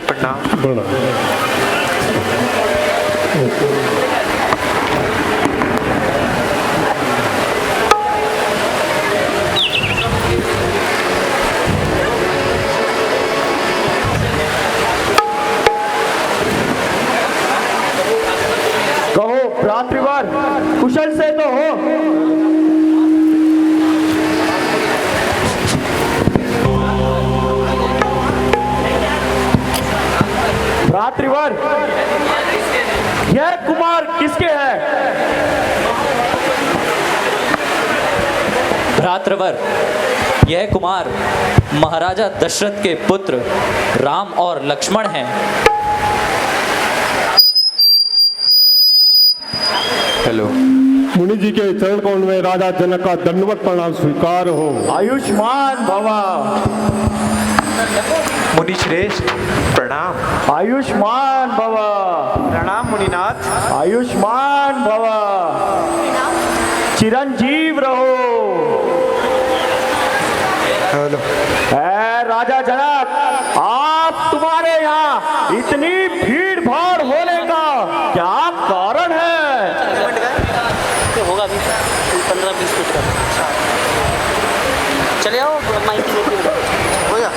प्रणाम। कहो भ्रातृवर, कुशल से तो हो। भ्रातृवर, यह कुमार किसके है? भ्रातृवर, यह कुमार महाराजा दशरथ के पुत्र राम और लक्ष्मण हैं। हेलो। मुनि जी के चरण कमल में राजा जनक का दंडवत प्रणाम स्वीकार हो। आयुष्मान भवा। मुनि श्रेष्ठ प्रणाम। आयुष्मान भवा। प्रणाम मुनिनाथ। आयुष्मान भवा। चिरंजीव रहो। हेलो। राजा जनक, आप तुम्हारे यहाँ इतनी भीड़ भाड़ होने का क्या कारण है? होगा अभी 15-20 मिनट का। चले आओ, माइक हो गया।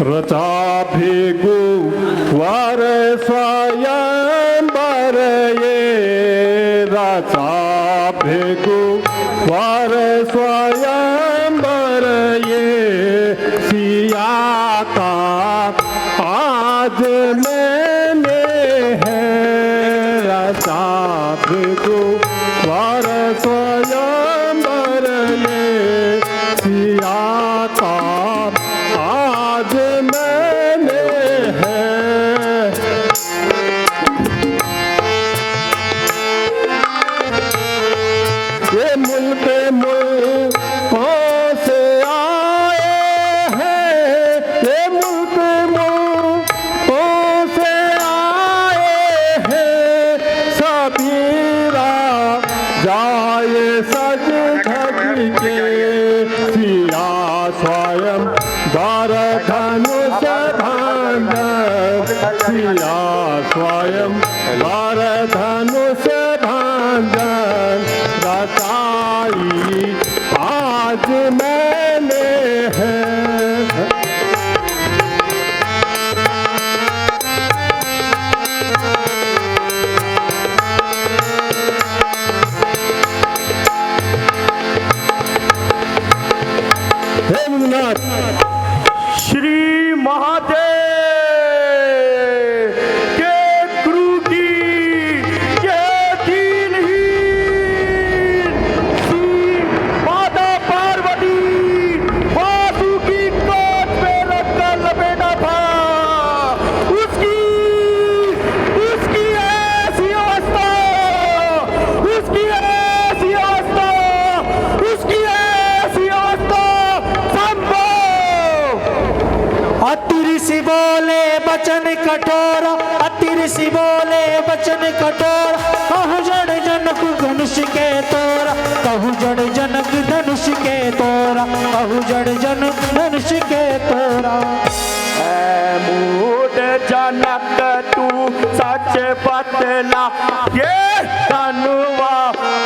रचा भेगु वर स्वयं वर ये, रचा भेगु वर स्वयं वर ये, सिया का आज मैंने है। रचा भेगु वर स्वयं वर ये, सिया का आज मैंने है। ये मुल्क मुल्कों से आए हैं, ये मुल्क मुल्कों से आए हैं। सबीरा जाए सज धज के, सिया स्वयं वर धनुष भांजन, सिया स्वयं वर धनुष भांजन। रचाई आज मैंने है। हे मुनिनाथ, श्री महादेव के गुरु की ये दीनहीन श्री माता पार्वती वासुकी कोट पे रखकर लपेटा था। उसकी उसकी ऐसी अवस्था, उसकी ऐसी अवस्था, उसकी ऐसी अवस्था अति ऋषि बोले बचन कठोर, अति ऋषि बोले बचन कठोर। कहु जड़ जनक धनुष के तोरा, कहु जड़ जनक धनुष के तोरा, कहु जड़ जनक धनुष के तोरा। मूड जनक तू सच बतला, ये तनुआ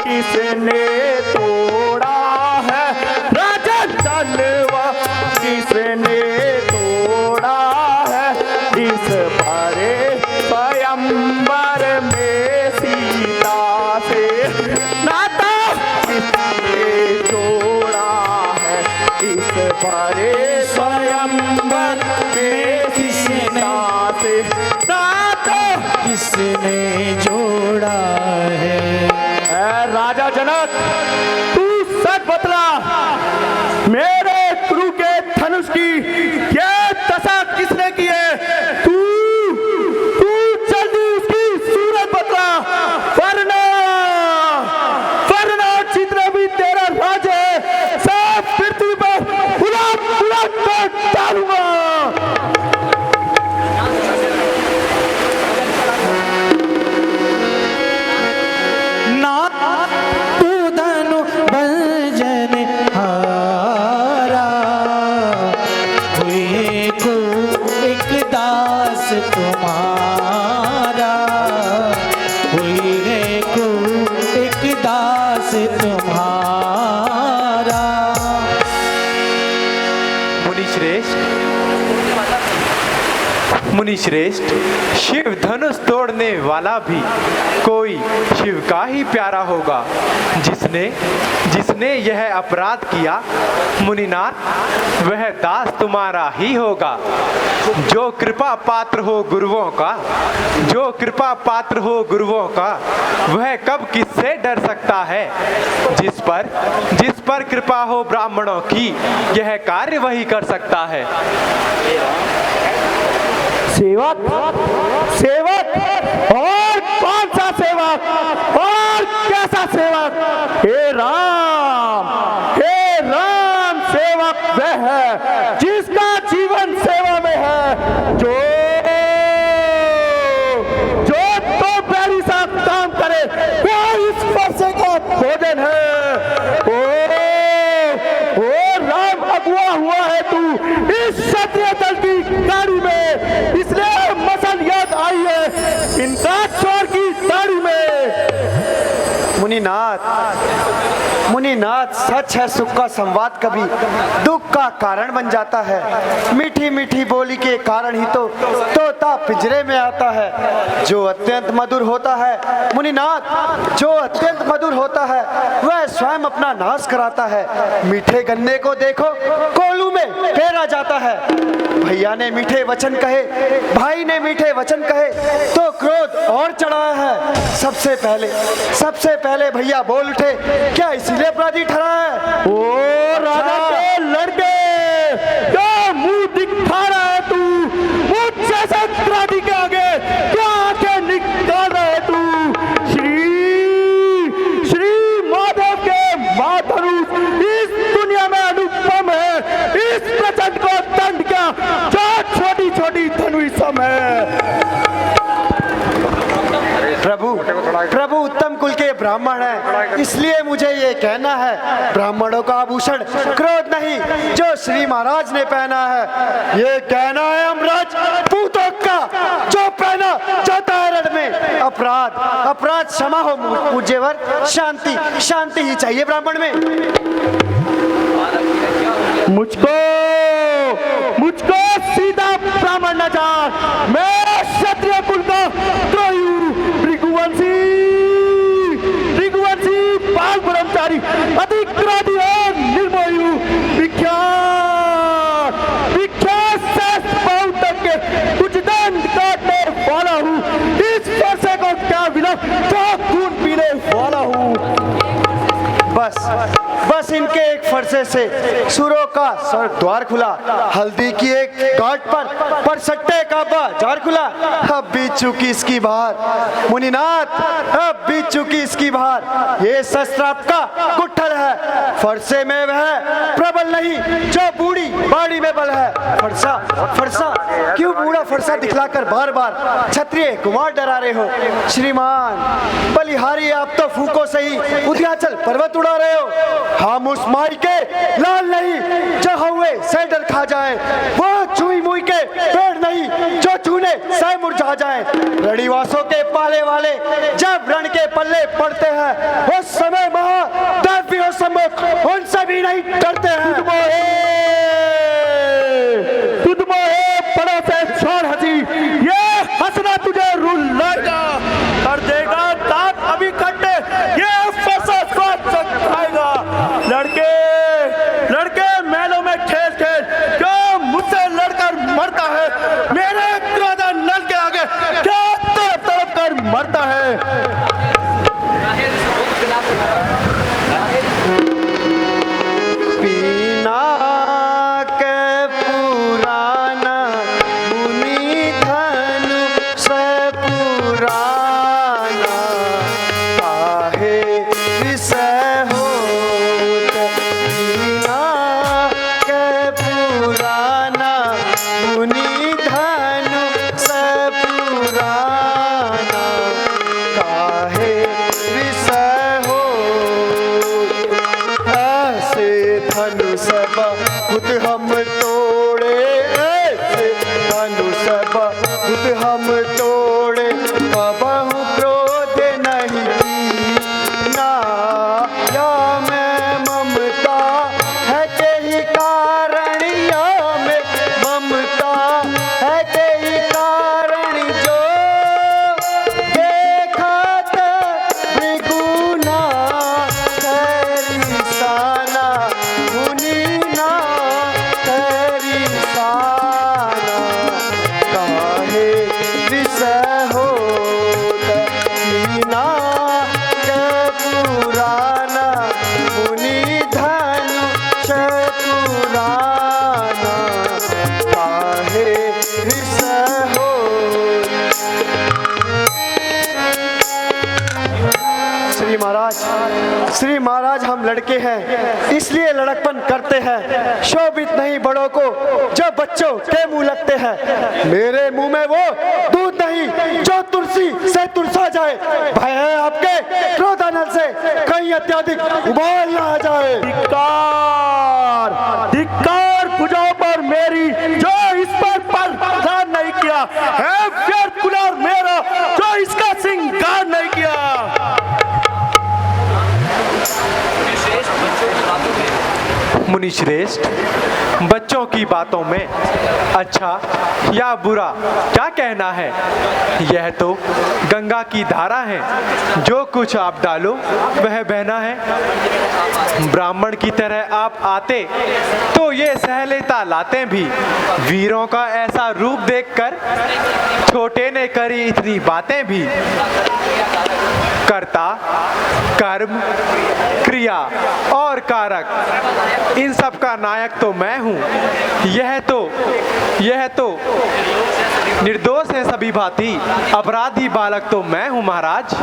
किसने तोड़ा है? राजा तनुआ किसने तोड़ा है? इस भरे स्वयंवर में सीता से नाता किसने जोड़ा है? इस भरे स्वयंवर में सीता से नाता किसने जोड़ा है? राजा जनक, तू सच बतला, मेरे गुरु के धनुष की ये दशा किसने की है? तू जल्दी उसकी सूरत बतला, वरना जितना भी तेरा राज है सब पृथ्वी पर उलट कर डालूंगा। ना तू मुनि श्रेष्ठ, शिव धनुष तोड़ने वाला भी कोई शिव का ही प्यारा होगा। जिसने यह अपराध किया मुनिनाथ, वह दास तुम्हारा ही होगा। जो कृपा पात्र हो गुरुओं का, वह कब किससे डर सकता है। जिस पर कृपा हो ब्राह्मणों की, यह कार्य वही कर सकता है। सेवक और कौन सा सेवक और कैसा सेवक? हे राम सेवक वह है जिसका जीवन सेवा में है, जो तो पैरी सा काम करे, वो इस फरसे का भोजन है। ओ राम, अगुआ हुआ है तू इस क्षत्रिय दल की गाड़ी में, इसलिए मसल याद आई है इनका चोर की दाढ़ी में। मुनिनाथ, सच है सुख का संवाद कभी दुख का कारण बन जाता है। मीठी मीठी बोली के कारण ही तो तोता पिंजरे में आता है। जो अत्यंत मधुर होता है मुनिनाथ, जो अत्यंत मधुर होता है, वह स्वयं अपना नाश कराता है। मीठे गन्ने को देखो, कोलू में फेरा जाता है। भैया ने मीठे वचन कहे, भाई ने मीठे वचन कहे, तो क्रोध और चढ़ाया है। सबसे पहले भैया बोल उठे, क्या इसीलिए अपराधी ठहरा है? ओ राजा के लड़के, क्या मुंह दिखा रहा है तू? मुझ जैसे अपराधी के आगे क्या आंखें निकाल रहा है तू? श्री माधव के माधनुष इस दुनिया में अनुपम है। इस प्रचंड को दंड क्या, जो छोटी छोटी धनुषम है। प्रभु उत्तम कुल के ब्राह्मण हैं, इसलिए मुझे ये कहना है, ब्राह्मणों का आभूषण क्रोध नहीं, जो श्री महाराज ने पहना है। ये कहना है अमराज पूतों का, जो पहना जाता है रण में। अपराध क्षमा हो पूज्यवर, शांति ही चाहिए ब्राह्मण में। मुझको सीधा ब्राह्मण न जान, मैं क्षत्रिय कुल का द्रोही रघुवंशी बाल ब्रह्मचारी, अधिक्रादी और निर्मोही, विख्यात के कुछ दंड काटने वाला हूँ। इस फरसे को क्या विलंब, जो खून पीने वाला हूँ। बस इनके एक फरसे से सुरों का स्वर्ग द्वार खुला। हल्दी की एक घाट पर सट्टे का बाजार खुला। अब बीत चुकी इसकी बहार मुनिनाथ, अब बीत चुकी इसकी बहार। ये शस्त्राप का गुट्ठल है, फरसे में वह प्रबल नहीं, जो बूढ़ी बाड़ी में बल है। फरसा क्यों बूढ़ा फरसा दिखलाकर बार बार क्षत्रिय कुमार डरा रहे हो? श्रीमान बलिहारी, आप तो फूको सही उद्याचल पर्वत उड़ा रहे हो। हम उस माई के लाल नहीं, जो हुए सैंडल खा जाए। वो चुई मुई के पेड़ नहीं, जो चूने सै मुरझा जाए। रणिवासों के पाले वाले जब रण के पल्ले पड़ते हैं, उस समय महादेवियों सम्मुख उनसे भी नहीं डरते हैं। तुझ मोहे बड़ों से छोड़ हंसी, ये हंसना तुझे रुलाएगा, कर देगा दांत अभी खट्टे, ये फरसा स्वाद खाएगा। लड़के मेलों में खेल क्यों मुझसे लड़कर मरता है? मेरे क्रोध नल के आगे क्या तड़प कर मरता है? पीना के पुराना मुनि धनु से पुराना, काहे विषय होत। पीना के पुराना मुनि धनु से पुराना, काहे विषय होत। ऐसे धनुष बहुत हम तोड़े, ऐसे धनुष बहुत हम तोड़े, कबहु क्रोध नहीं कीना। या में ममता है के ही कारण, या में ममता हो। श्री महाराज हम लड़के हैं इसलिए लड़कपन करते हैं, शोभित नहीं बड़ों को जो बच्चों के मुंह लगते हैं। मेरे मुंह में वो दूध नहीं जो तुलसी से तुलसा जाए, भय है आपके क्रोधानल से कहीं अत्यधिक उबाल ना आ जाए। धिक्कार भुजाओं पर मेरी जो इस पर प्रदान नहीं किया है, व्यर्थ कुलार मेरा जो इसका श्रृंगार नहीं किया। मुनि श्रेष्ठ, बच्चों की बातों में अच्छा या बुरा क्या कहना है? यह तो गंगा की धारा है, जो कुछ आप डालो वह बहना है। ब्राह्मण की तरह आप आते तो ये सहलेता लाते भी, वीरों का ऐसा रूप देखकर छोटे ने करी इतनी बातें भी। कर्ता, कर्म, क्रिया और कारक इन सब का नायक तो मैं हूँ। यह तो निर्दोष है सभी भांति, अपराधी बालक तो मैं हूँ महाराज।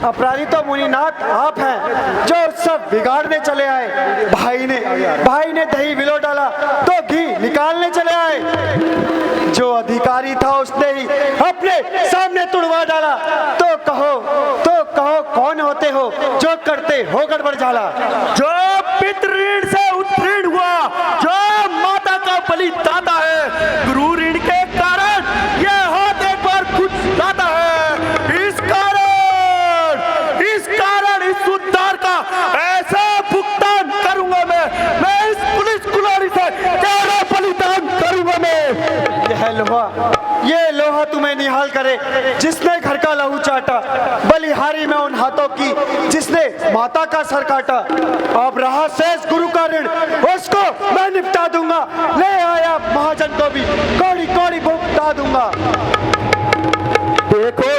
अपराधी तो मुनिनाथ आप हैं जो सब बिगाड़ने चले आए। भाई ने दही विलो डाला तो घी निकालने चले आए। जो अधिकारी था उसने ही अपने सामने तुड़वा डाला। तो कहो कौन होते हो जो करते हो गड़बड़ झाला? जो पितृ ऋण से उत्तीर्ण हुआ, जो माता का बलिदाता है, गुरु ऋण के कारण यह हाथ एक बार कुछ लाता है। इस कारण इस उद्धार का ऐसा भुगतान करूंगा मैं इस पुलिस कुलारी से तेरा बलिदान करूंगा मैं। ये लोहा तुम्हें निहाल करे जिसने घर का लहू चाटा, बलिहारी में उन हाथों की जिसने माता का सर काटा। अब रहा शेष गुरु का ऋण, उसको मैं निपटा दूंगा। ले आया महाजन को भी कौड़ी कौड़ी भुगता दूंगा। देखो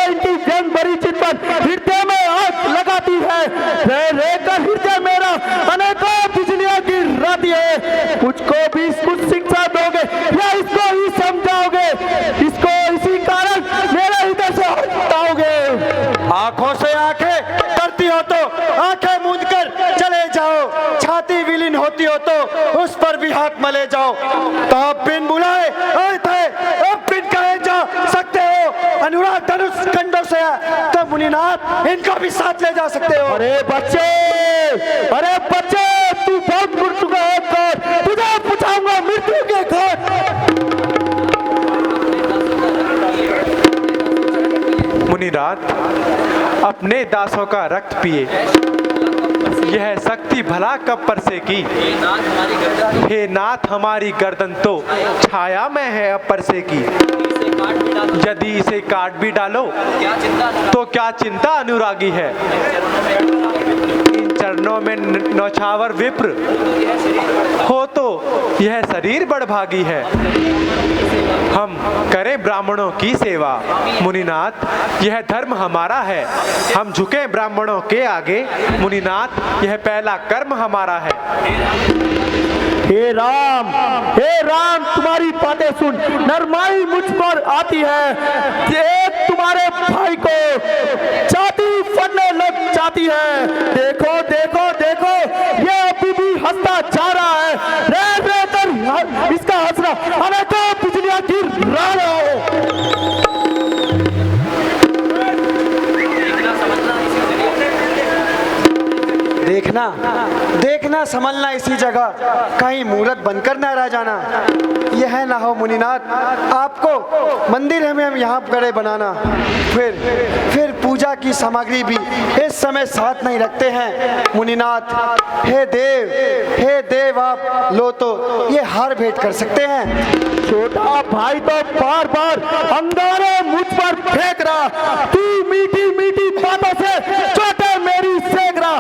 इनकी जंग बड़ी चितवन हृदय में आग लगाती है। रहकर हृदय मेरा अनेकों बिजलियां गिराती है। मुझको भी कुछ शिक्षा दोगे या इसको ही समझाओगे? इसको इसी कारण मेरे हृदय से हटाओगे? आंखों से आंखें करती हो तो आंखें मूंद कर चले जाओ। छाती विलीन होती हो तो उस पर भी हाथ मले जाओ। तो अब बिन बुलाए आए थे, अब बिन कहे जा सकते हो। अनुराग धनुष कंडों से तो मुनिनाथ इनका भी साथ ले जा सकते हो। अरे बच्चे तू बहुत मुड़ चुका है, तुझे पूछाऊंगा मृत्यु के घाट। मुनिनाथ, अपने दासों का रक्त पिए, यह शक्ति भला कब परसेगी? हे नाथ हमारी गर्दन तो छाया में है अब परसेगी। यदि इसे काट भी डालो तो क्या चिंता अनुरागी है? इन चरणों में नौछावर विप्र हो तो यह शरीर बड़भागी है। हम करें ब्राह्मणों की सेवा, मुनिनाथ यह धर्म हमारा है। हम झुके ब्राह्मणों के आगे, मुनिनाथ यह पहला कर्म हमारा है। हे राम तुम्हारी बातें सुन नरमाई मुझ पर आती है। एक तुम्हारे भाई को छाती फटने लग जाती है। देखो ये अभी भी हंसता जा रहा है। रह कर इसका हंसना अनेकों बिजलियां गिर रहा हो। देखना समझना इसी जगह, कहीं मूर्त बनकर न रह जाना। यह ना हो मुनिनाथ आपको मंदिर में हम यहाँ करे बनाना। फिर पूजा की सामग्री भी इस समय साथ नहीं रखते हैं मुनिनाथ। हे देव आप लो तो ये हार भेंट कर सकते हैं। छोटा भाई तो बार बार अंगारे मुझ पर फेंक रहा, तू मीठी मीठी बातों से छोटे मेरी सेक रहा।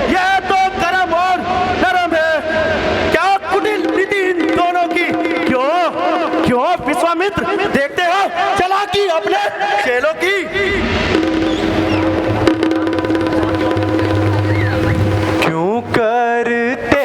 यह तो गरम और नरम है। क्या कुटिल नीति इन दोनों की? क्यों विश्वामित्र देखते हो चालाकी अपने चेलों की? क्यों करते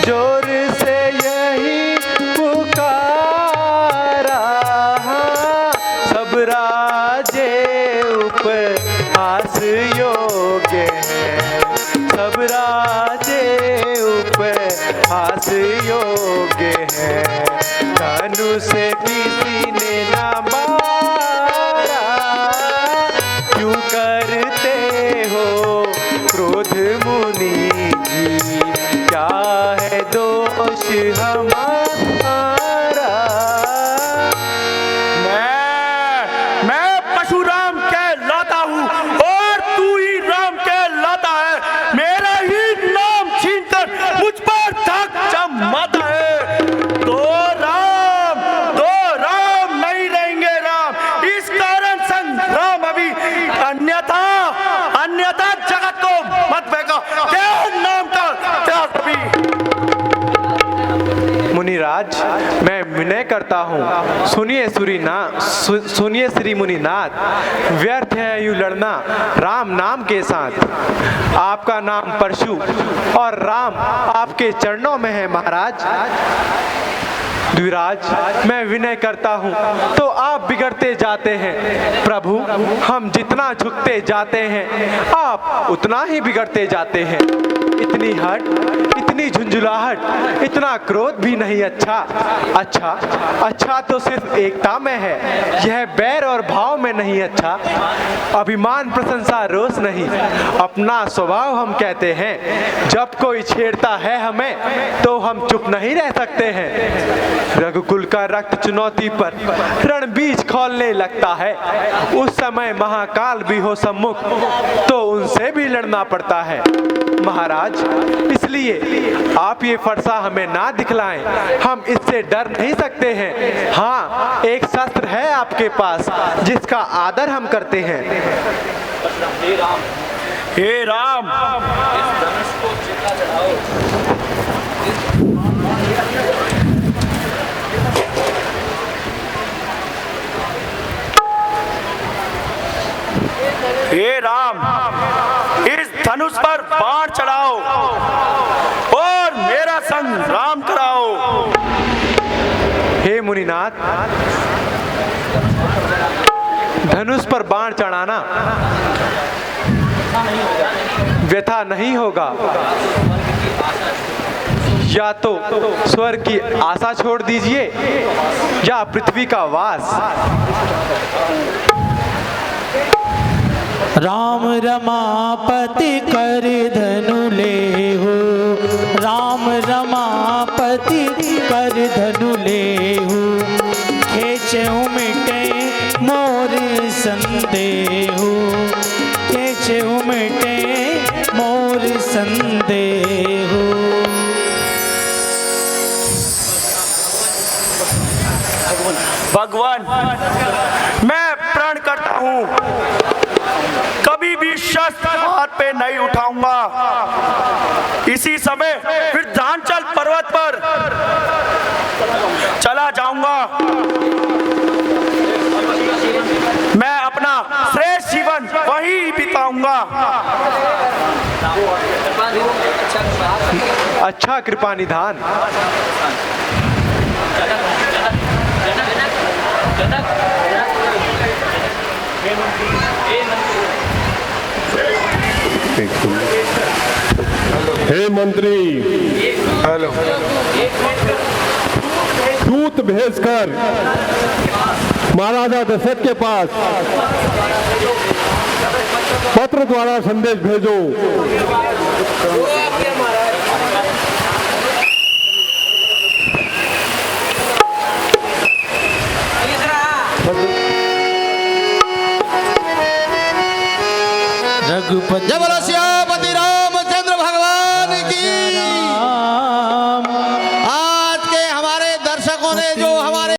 जोर से यही पुकारा, सब राजे उपहास योग्य हैं, सब राजे उपहास योग्य हैं। धनुष किसी ने न मारा, क्यों करते हो क्रोध मुनि जी, क्या है दोष हमारा। मैं परशुराम कहलाता हूँ और तू ही राम कहलाता है। मेरा ही नाम छीनकर मुझ पर दाग जमाता है। दो राम नहीं रहेंगे राम, इस कारण संग्राम अभी, अन्यथा जगत को मत फेंको, तेरे नाम का त्याग अभी। मुनिराज, मैं विनय करता हूँ, सुनिए श्री मुनिनाथ, व्यर्थ है यूं लड़ना राम नाम के साथ। आपका नाम परशु और राम आपके चरणों में है महाराज। द्विराज, मैं विनय करता हूँ तो आप बिगड़ते जाते हैं। प्रभु, हम जितना झुकते जाते हैं आप उतना ही बिगड़ते जाते हैं। इतनी हट, इतनी झुंझुलाहट, इतना क्रोध भी नहीं अच्छा तो सिर्फ एकता में है, यह बैर और भाव में नहीं अच्छा। अभिमान, प्रशंसा, रोष नहीं, अपना स्वभाव हम कहते हैं। जब कोई छेड़ता है हमें तो हम चुप नहीं रह सकते हैं। रघुकुल का रक्त चुनौती पर रणबीज खोलने लगता है, उस समय महाकाल भी हो सम्मुख तो उनसे भी लड़ना पड़ता है। महाराज, इसलिए आप ये फरसा हमें ना दिखलाएं, हम इससे डर नहीं सकते हैं। हाँ, एक शस्त्र है आपके पास जिसका आदर हम करते हैं। हे राम, हे राम, इस धनुष पर बाण चढ़ाओ और मेरा संग्राम कराओ। हे मुनिनाथ, धनुष पर बाण चढ़ाना व्यथा नहीं होगा, या तो स्वर्ग की आशा छोड़ दीजिए या पृथ्वी का वास। राम रमापति कर धनु ले हो, राम रमापति कर धनु ले हो, खेचे मिटे मोर संदेह, खेचे मिटे मोर संदेह। भगवान, मैं प्रण करता हूँ कभी भी शस्त्र हाथ पे नहीं उठाऊंगा। इसी समय फिर धांचल पर्वत पर चला जाऊंगा। मैं अपना श्रेष्ठ जीवन वहीं बिताऊंगा। अच्छा कृपा निधान। हे मंत्री, हेलो। दूत भेजकर महाराजा दशरथ के पास पत्र द्वारा संदेश भेजो। रघुपति जय बोलो सियापति रामचंद्र भगवान की। आज के हमारे दर्शकों ने जो